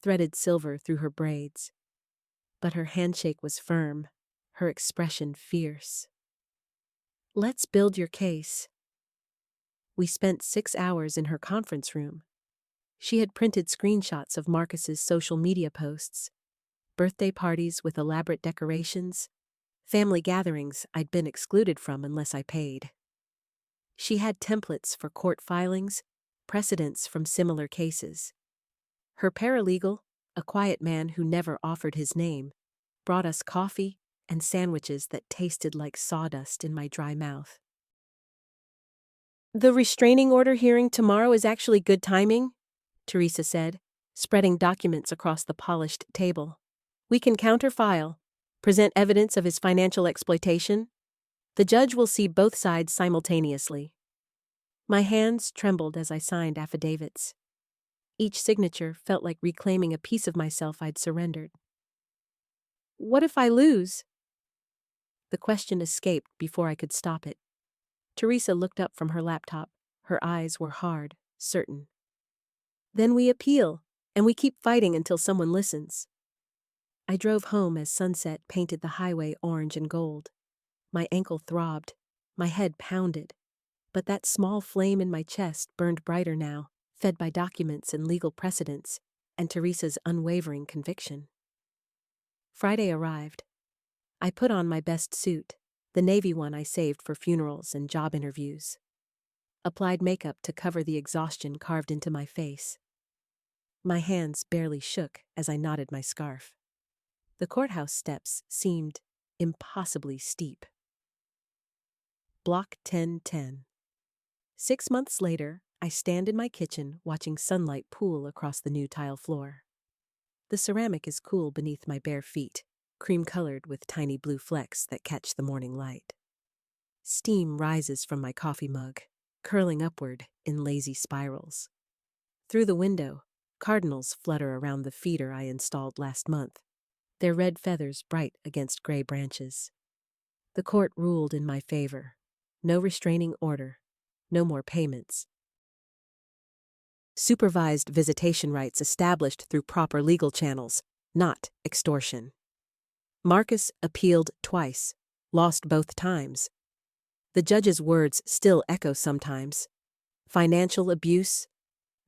threaded silver through her braids. But her handshake was firm, her expression fierce. Let's build your case. We spent 6 hours in her conference room. She had printed screenshots of Marcus's social media posts, birthday parties with elaborate decorations, family gatherings I'd been excluded from unless I paid. She had templates for court filings, precedents from similar cases. Her paralegal, a quiet man who never offered his name, brought us coffee and sandwiches that tasted like sawdust in my dry mouth. The restraining order hearing tomorrow is actually good timing, Teresa said, spreading documents across the polished table. We can counterfile, present evidence of his financial exploitation. The judge will see both sides simultaneously. My hands trembled as I signed affidavits. Each signature felt like reclaiming a piece of myself I'd surrendered. What if I lose? The question escaped before I could stop it. Teresa looked up from her laptop. Her eyes were hard, certain. Then we appeal, and we keep fighting until someone listens. I drove home as sunset painted the highway orange and gold. My ankle throbbed, my head pounded, but that small flame in my chest burned brighter now, fed by documents and legal precedents, and Teresa's unwavering conviction. Friday arrived. I put on my best suit, the navy one I saved for funerals and job interviews. Applied makeup to cover the exhaustion carved into my face. My hands barely shook as I knotted my scarf. The courthouse steps seemed impossibly steep. Block 1010. 6 months later, I stand in my kitchen watching sunlight pool across the new tile floor. The ceramic is cool beneath my bare feet, cream-colored with tiny blue flecks that catch the morning light. Steam rises from my coffee mug, curling upward in lazy spirals. Through the window, cardinals flutter around the feeder I installed last month, their red feathers bright against gray branches. The court ruled in my favor. No restraining order, no more payments. Supervised visitation rights established through proper legal channels, not extortion. Marcus appealed twice, lost both times. The judge's words still echo sometimes. Financial abuse,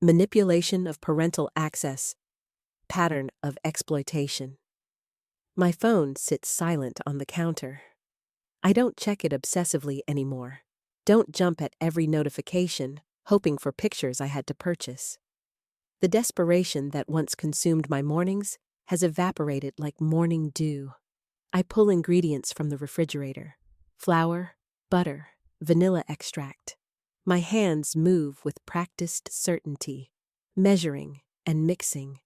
manipulation of parental access, pattern of exploitation. My phone sits silent on the counter. I don't check it obsessively anymore. Don't jump at every notification, hoping for pictures I had to purchase. The desperation that once consumed my mornings has evaporated like morning dew. I pull ingredients from the refrigerator: flour, butter, vanilla extract. My hands move with practiced certainty, measuring and mixing.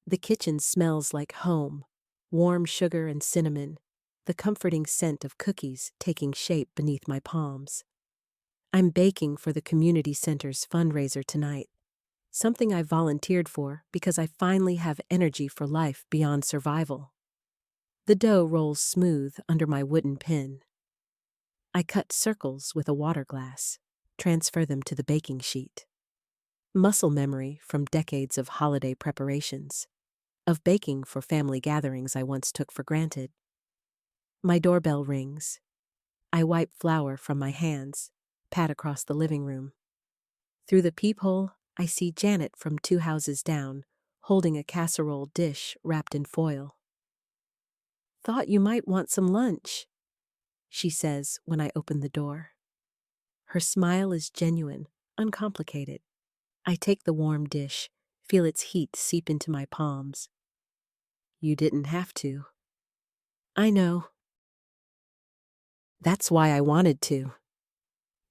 The kitchen smells like home, warm sugar and cinnamon, the comforting scent of cookies taking shape beneath my palms. I'm baking for the community center's fundraiser tonight, something I volunteered for because I finally have energy for life beyond survival. The dough rolls smooth under my wooden pin. I cut circles with a water glass, transfer them to the baking sheet. Muscle memory from decades of holiday preparations, of baking for family gatherings I once took for granted. My doorbell rings. I wipe flour from my hands, pat across the living room. Through the peephole, I see Janet from 2 houses down, holding a casserole dish wrapped in foil. "Thought you might want some lunch," she says when I open the door. Her smile is genuine, uncomplicated. I take the warm dish, feel its heat seep into my palms. "You didn't have to." "I know." That's why I wanted to.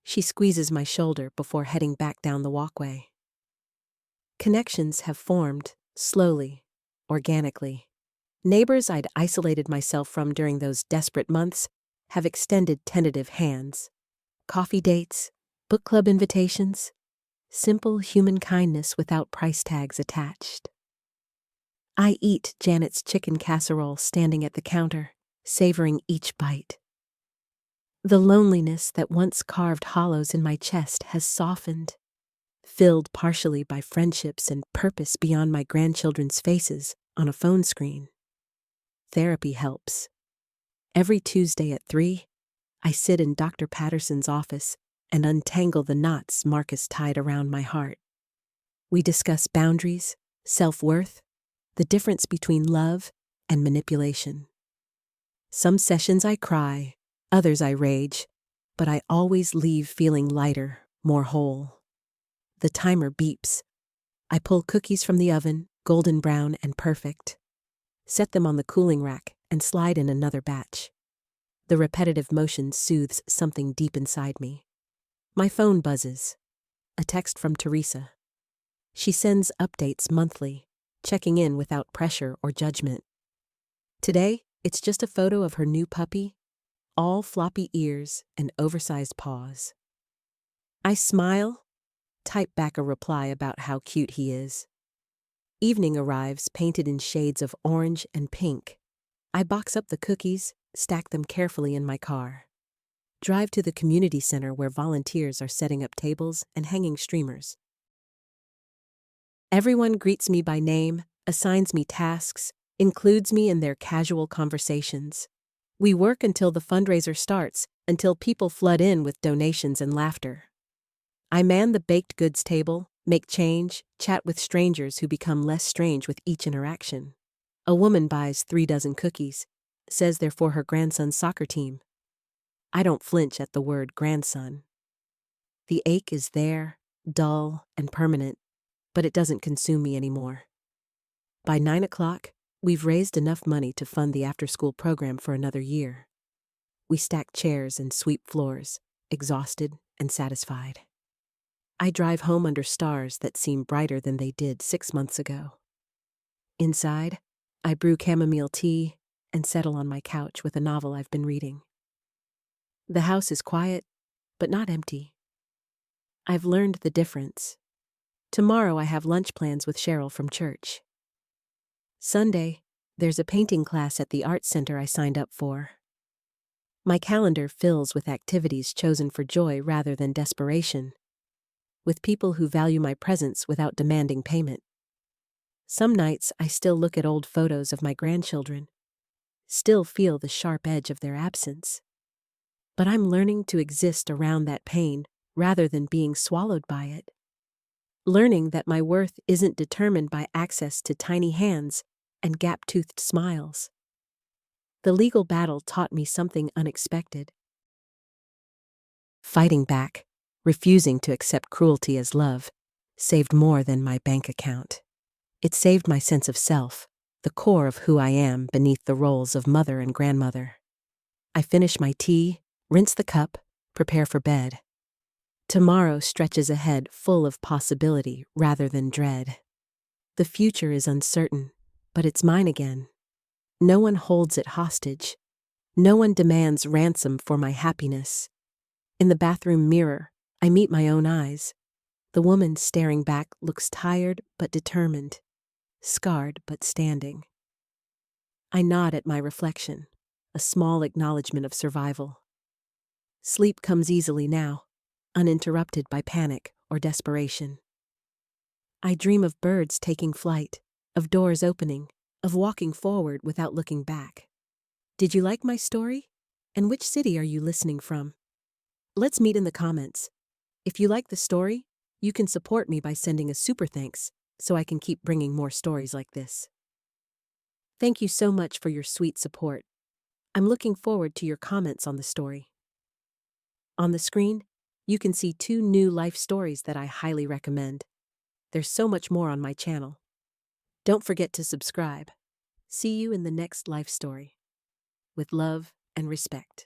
She squeezes my shoulder before heading back down the walkway. Connections have formed, slowly, organically. Neighbors I'd isolated myself from during those desperate months have extended tentative hands. Coffee dates, book club invitations, simple human kindness without price tags attached. I eat Janet's chicken casserole standing at the counter, savoring each bite. The loneliness that once carved hollows in my chest has softened, filled partially by friendships and purpose beyond my grandchildren's faces on a phone screen. Therapy helps. Every Tuesday at 3, I sit in Dr. Patterson's office and untangle the knots Marcus tied around my heart. We discuss boundaries, self-worth, the difference between love and manipulation. Some sessions I cry, others I rage, but I always leave feeling lighter, more whole. The timer beeps. I pull cookies from the oven, golden brown and perfect. Set them on the cooling rack and slide in another batch. The repetitive motion soothes something deep inside me. My phone buzzes. A text from Teresa. She sends updates monthly, checking in without pressure or judgment. Today, it's just a photo of her new puppy, all floppy ears and oversized paws. I smile, type back a reply about how cute he is. Evening arrives painted in shades of orange and pink. I box up the cookies, stack them carefully in my car. Drive to the community center where volunteers are setting up tables and hanging streamers. Everyone greets me by name, assigns me tasks, includes me in their casual conversations. We work until the fundraiser starts, until people flood in with donations and laughter. I man the baked goods table, make change, chat with strangers who become less strange with each interaction. A woman buys 3 dozen cookies, says they're for her grandson's soccer team. I don't flinch at the word grandson. The ache is there, dull and permanent, but it doesn't consume me anymore. By 9 o'clock, we've raised enough money to fund the after-school program for another year. We stack chairs and sweep floors, exhausted and satisfied. I drive home under stars that seem brighter than they did 6 months ago. Inside, I brew chamomile tea and settle on my couch with a novel I've been reading. The house is quiet, but not empty. I've learned the difference. Tomorrow I have lunch plans with Cheryl from church. Sunday, there's a painting class at the art center I signed up for. My calendar fills with activities chosen for joy rather than desperation, with people who value my presence without demanding payment. Some nights I still look at old photos of my grandchildren, still feel the sharp edge of their absence. But I'm learning to exist around that pain rather than being swallowed by it. Learning that my worth isn't determined by access to tiny hands and gap-toothed smiles. The legal battle taught me something unexpected. Fighting back, refusing to accept cruelty as love, saved more than my bank account. It saved my sense of self, the core of who I am beneath the roles of mother and grandmother. I finish my tea, rinse the cup, prepare for bed. Tomorrow stretches ahead full of possibility rather than dread. The future is uncertain, but it's mine again. No one holds it hostage. No one demands ransom for my happiness. In the bathroom mirror, I meet my own eyes. The woman staring back looks tired but determined, scarred but standing. I nod at my reflection, a small acknowledgement of survival. Sleep comes easily now, uninterrupted by panic or desperation. I dream of birds taking flight, of doors opening, of walking forward without looking back. Did you like my story? And which city are you listening from? Let's meet in the comments. If you like the story, you can support me by sending a super thanks so I can keep bringing more stories like this. Thank you so much for your sweet support. I'm looking forward to your comments on the story. On the screen, you can see 2 new life stories that I highly recommend. There's so much more on my channel. Don't forget to subscribe. See you in the next life story. With love and respect.